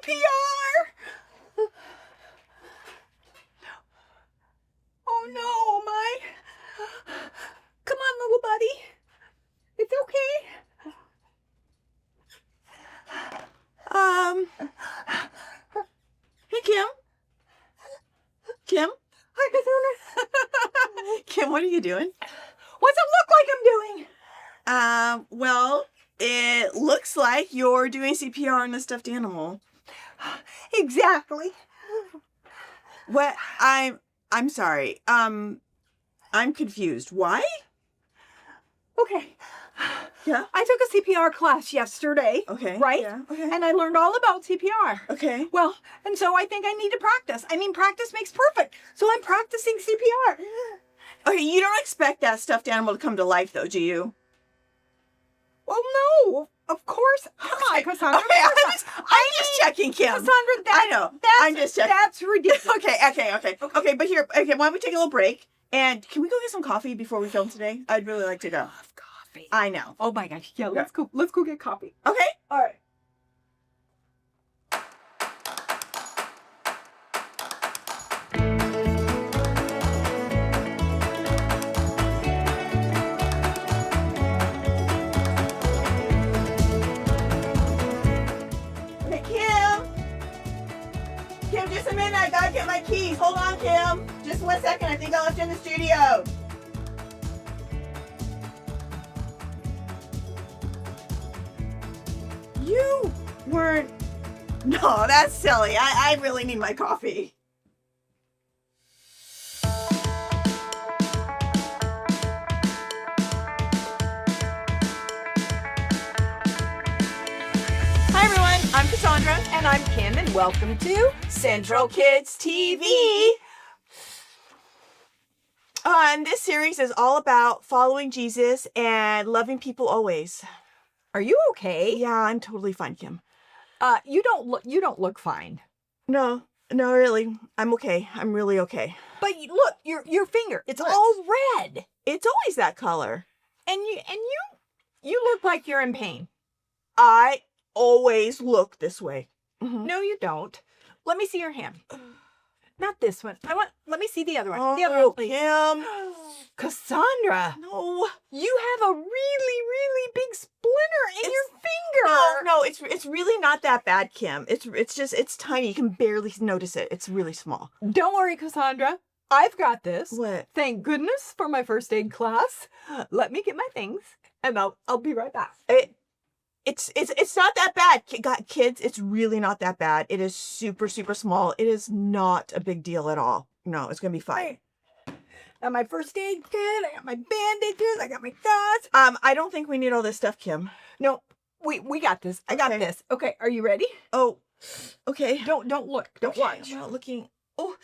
CPR! Oh no, my. Come on, little buddy. It's okay. Hey, Kim. Kim? Hi, Cassandra. Kim, what are you doing? What's it look like I'm doing? Well, it looks like you're doing CPR on a stuffed animal. Exactly. What? I'm sorry. I'm confused. Why? Okay. Yeah. I took a CPR class yesterday. Okay. Right? Yeah. Okay. And I learned all about CPR. Okay. Well, and so I think I need to practice. I mean, practice makes perfect. So I'm practicing CPR. Okay, you don't expect that stuffed animal to come to life, though, do you? Well, no, of course. Come on, Cassandra. Okay, I'm just checking, Kim. Cassandra, I know. I'm just checking. That's ridiculous. Okay, but here, okay, why don't we take a little break? And can we go get some coffee before we film today? I'd really like to go. Coffee. I know. Oh my gosh. Yeah, let's go get coffee. Okay. All right. Okay, Kim. Kim, just a minute. I gotta get my keys. Hold on, Kim. Just 1 second. I think I left you in the studio. You weren't. No, that's silly. I really need my coffee. Hi, everyone. I'm Cassandra. And I'm Kim, and welcome to Central Kids TV. And this series is all about following Jesus and loving people always. Are you okay? Yeah, I'm totally fine, Kim. You don't look fine. No, really. I'm okay. I'm really okay. But look, your finger, it's What? all red. It's always that color. And you look like you're in pain. I always look this way. Mhm. No, you don't. Let me see your hand. Not this one. Let me see the other one. Oh, The other one, please. Kim. Cassandra, No. you have a really, really big splinter in your finger. No, it's really not that bad, Kim. It's tiny. You can barely notice it. It's really small. Don't worry, Cassandra. I've got this. What? Thank goodness for my first aid class. Let me get my things, and I'll be right back. It's not that bad. Kids, it's really not that bad. It is super, super small. It is not a big deal at all. No, it's gonna be fine. Got my first aid kit. I got my bandages. I got my gauze. I don't think we need all this stuff, Kim. No, we got this. I got Okay. this. Okay, are you ready? Oh, okay. Don't look. Don't Okay, watch. I'm not looking. Oh,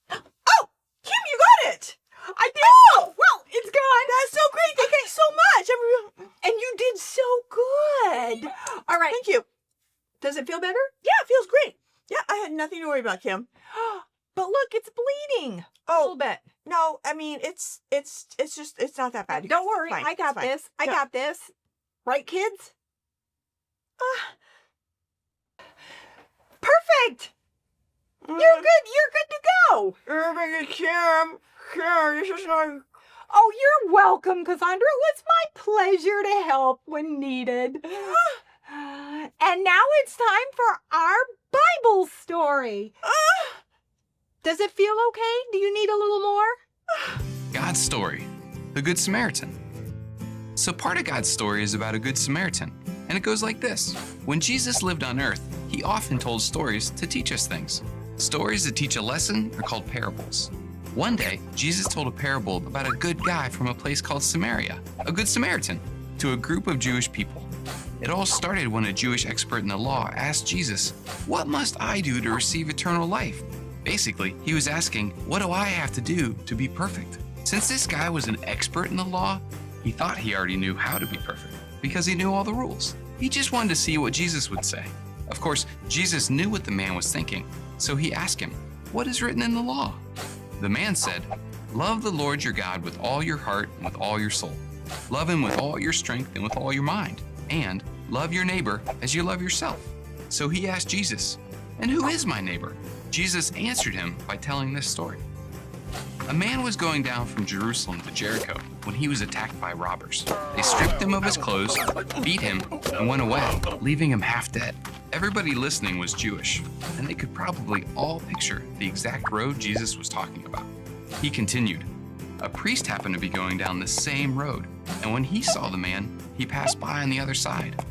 Kim, you got it. I did. Oh, Well, it's gone. that's so great. Thank you so much. And you did so good. All right. Thank you. Does it feel better? Yeah, it feels great. Yeah, I had nothing to worry about, Kim. But look, it's bleeding. A Oh, little bit. no, I mean it's not that bad. Don't worry. Fine, I got it's fine. this. I Yeah. got this. Right, kids? Perfect. You're good. You're good to go. Kim, this is not. Oh, you're welcome, Cassandra. It's my pleasure to help when needed. And now it's time for our Bible story. Does it feel okay? Do you need a little more? God's story, the Good Samaritan. So part of God's story is about a Good Samaritan, and it goes like this. When Jesus lived on earth, he often told stories to teach us things. Stories that teach a lesson are called parables. One day, Jesus told a parable about a good guy from a place called Samaria, a Good Samaritan, to a group of Jewish people. It all started when a Jewish expert in the law asked Jesus, "What must I do to receive eternal life?" Basically, he was asking, what do I have to do to be perfect? Since this guy was an expert in the law, he thought he already knew how to be perfect because he knew all the rules. He just wanted to see what Jesus would say. Of course, Jesus knew what the man was thinking, so he asked him, "What is written in the law?" The man said, "Love the Lord your God with all your heart and with all your soul. Love him with all your strength and with all your mind. And love your neighbor as you love yourself." So he asked Jesus, "And who is my neighbor?" Jesus answered him by telling this story. A man was going down from Jerusalem to Jericho when he was attacked by robbers. They stripped him of his clothes, beat him, and went away, leaving him half dead. Everybody listening was Jewish, and they could probably all picture the exact road Jesus was talking about. He continued, "A priest happened to be going down the same road, and when he saw the man, he passed by on the other side."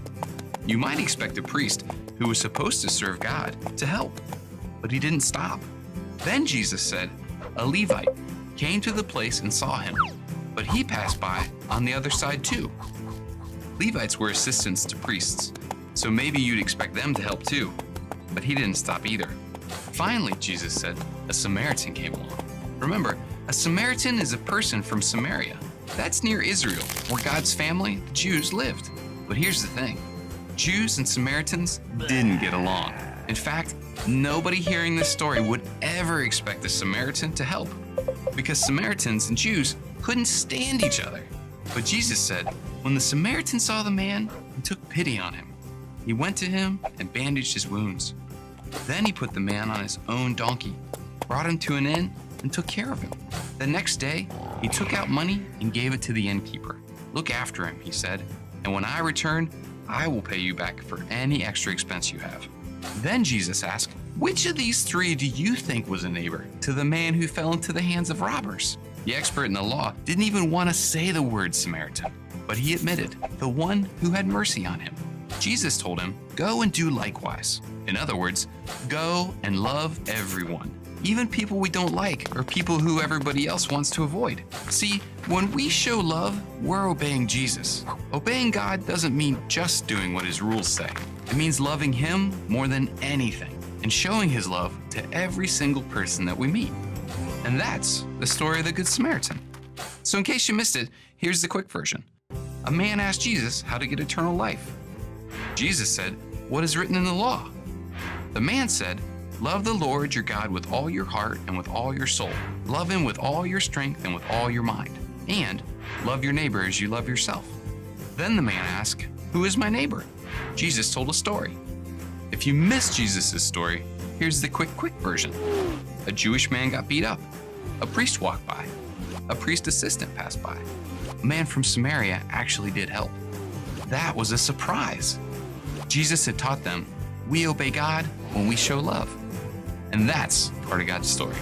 You might expect a priest who was supposed to serve God to help, but he didn't stop. Then Jesus said, "A Levite came to the place and saw him, but he passed by on the other side too." Levites were assistants to priests, so maybe you'd expect them to help too, but he didn't stop either. Finally, Jesus said, a Samaritan came along. Remember, a Samaritan is a person from Samaria. That's near Israel, where God's family, the Jews, lived. But here's the thing. Jews and Samaritans didn't get along. In fact, nobody hearing this story would ever expect a Samaritan to help, because Samaritans and Jews couldn't stand each other. But Jesus said, when the Samaritan saw the man, he took pity on him. He went to him and bandaged his wounds. Then he put the man on his own donkey, brought him to an inn, and took care of him. The next day, he took out money and gave it to the innkeeper. "Look after him," he said, "and when I return, I will pay you back for any extra expense you have." Then Jesus asked, "Which of these three do you think was a neighbor to the man who fell into the hands of robbers?" The expert in the law didn't even want to say the word Samaritan, but he admitted, the one who had mercy on him. Jesus told him, "Go and do likewise." In other words, go and love everyone, even people we don't like or people who everybody else wants to avoid. See, when we show love, we're obeying Jesus. Obeying God doesn't mean just doing what his rules say. It means loving him more than anything and showing his love to every single person that we meet. And that's the story of the Good Samaritan. So in case you missed it, here's the quick version. A man asked Jesus how to get eternal life. Jesus said, "What is written in the law?" The man said, "Love the Lord your God with all your heart and with all your soul. Love him with all your strength and with all your mind. And love your neighbor as you love yourself." Then the man asked, "Who is my neighbor?" Jesus told a story. If you missed Jesus' story, here's the quick version. A Jewish man got beat up. A priest walked by. A priest assistant passed by. A man from Samaria actually did help. That was a surprise. Jesus had taught them, we obey God when we show love. And that's part of God's story.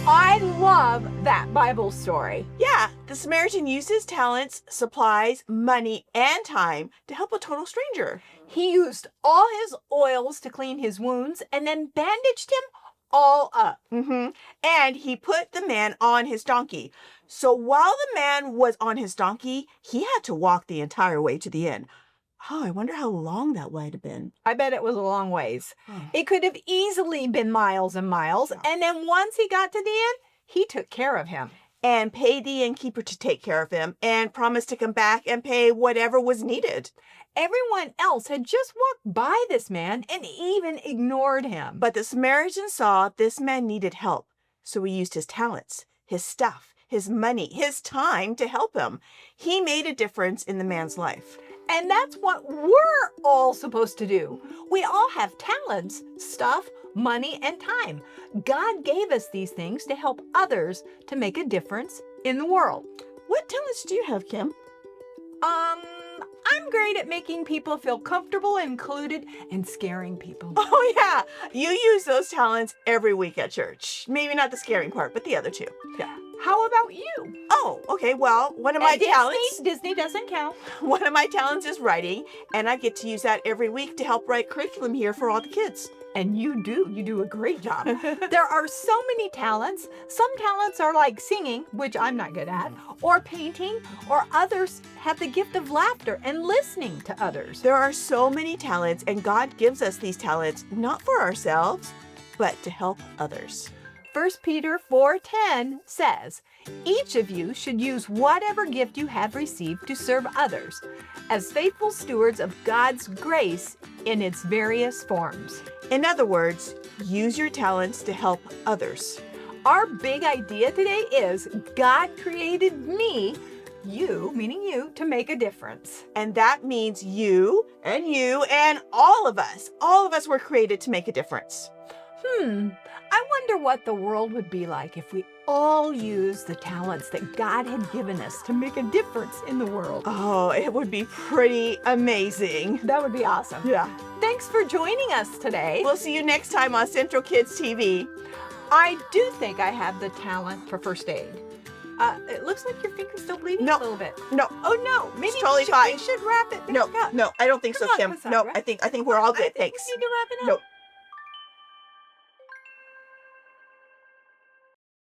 I love that Bible story. Yeah, the Samaritan used his talents, supplies, money, and time to help a total stranger. He used all his oils to clean his wounds and then bandaged him all up. And he put the man on his donkey. So while the man was on his donkey, he had to walk the entire way to the inn. Oh, I wonder how long that might have been. I bet it was a long ways. It could have easily been miles and miles. And then once he got to the inn, he took care of him. And paid the innkeeper to take care of him and promised to come back and pay whatever was needed. Everyone else had just walked by this man and even ignored him. But the Samaritan saw this man needed help. So he used his talents, his stuff, his money, his time to help him. He made a difference in the man's life. And that's what we're all supposed to do. We all have talents, stuff, money, and time. God gave us these things to help others to make a difference in the world. What talents do you have, Kim? I'm great at making people feel comfortable, included, and scaring people. Oh, yeah. You use those talents every week at church. Maybe not the scaring part, but the other two. Yeah. How about you? Oh, okay. Well, one of my talents... Disney doesn't count. One of my talents is writing, and I get to use that every week to help write curriculum here for all the kids. And you do a great job. There are so many talents. Some talents are like singing, which I'm not good at, or painting, or others have the gift of laughter and listening to others. There are so many talents, and God gives us these talents not for ourselves, but to help others. 1 Peter 4:10 says, "Each of you should use whatever gift you have received to serve others as faithful stewards of God's grace in its various forms." In other words, use your talents to help others. Our big idea today is God created me, you, meaning you, to make a difference. And that means you and all of us. All of us were created to make a difference. I wonder what the world would be like if we all used the talents that God had given us to make a difference in the world. Oh, it would be pretty amazing. That would be awesome. Yeah. Thanks for joining us today. We'll see you next time on Central Kids TV. I do think I have the talent for first aid. It looks like your finger's still bleeding No. a little bit. No. Oh no, maybe It's totally we fine. should wrap it back No, up. no, I don't think Come so, on, Kim. Cassandra. No, I think we're all good. I think Thanks. we need to wrap it up. No,